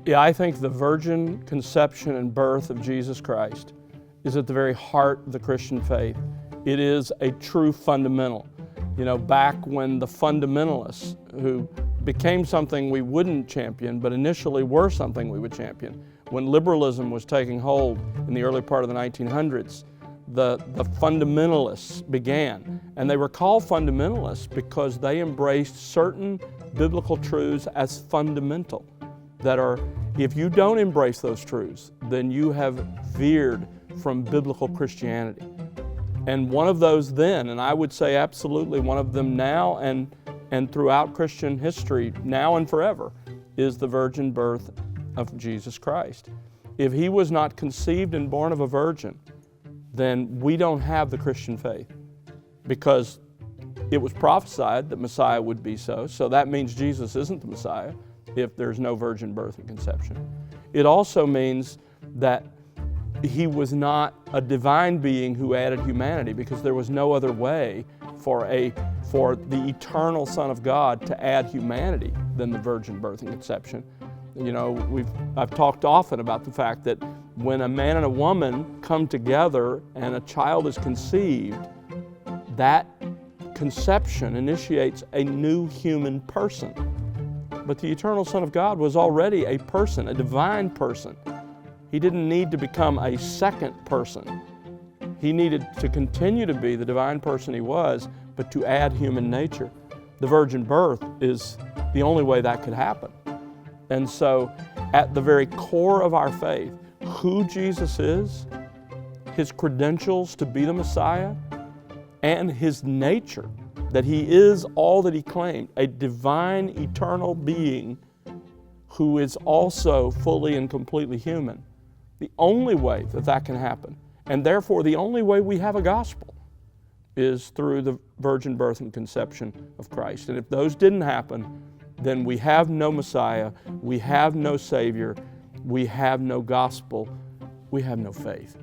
Yeah, I think the virgin conception and birth of Jesus Christ is at the very heart of the Christian faith. It is a true fundamental. You know, back when the fundamentalists, who became something we wouldn't champion, but initially were something we would champion, when liberalism was taking hold in the early part of the 1900s, the fundamentalists began. And they were called fundamentalists because they embraced certain biblical truths as fundamental, that are, if you don't embrace those truths, then you have veered from biblical Christianity. And one of those then, and I would say absolutely one of them now and throughout Christian history, now and forever, is the virgin birth of Jesus Christ. If he was not conceived and born of a virgin, then we don't have the Christian faith, because it was prophesied that Messiah would be so. So that means Jesus isn't the Messiah if there's no virgin birth and conception. It also means that he was not a divine being who added humanity, because there was no other way for the eternal Son of God to add humanity than the virgin birth and conception. You know, I've talked often about the fact that when a man and a woman come together and a child is conceived, that conception initiates a new human person. But the eternal Son of God was already a person, a divine person. He didn't need to become a second person. He needed to continue to be the divine person he was, but to add human nature. The virgin birth is the only way that could happen. And so, at the very core of our faith, who Jesus is, his credentials to be the Messiah, and his nature, that he is all that he claimed, a divine, eternal being who is also fully and completely human. The only way that that can happen, and therefore the only way we have a gospel, is through the virgin birth and conception of Christ. And if those didn't happen, then we have no Messiah, we have no Savior, we have no gospel, we have no faith.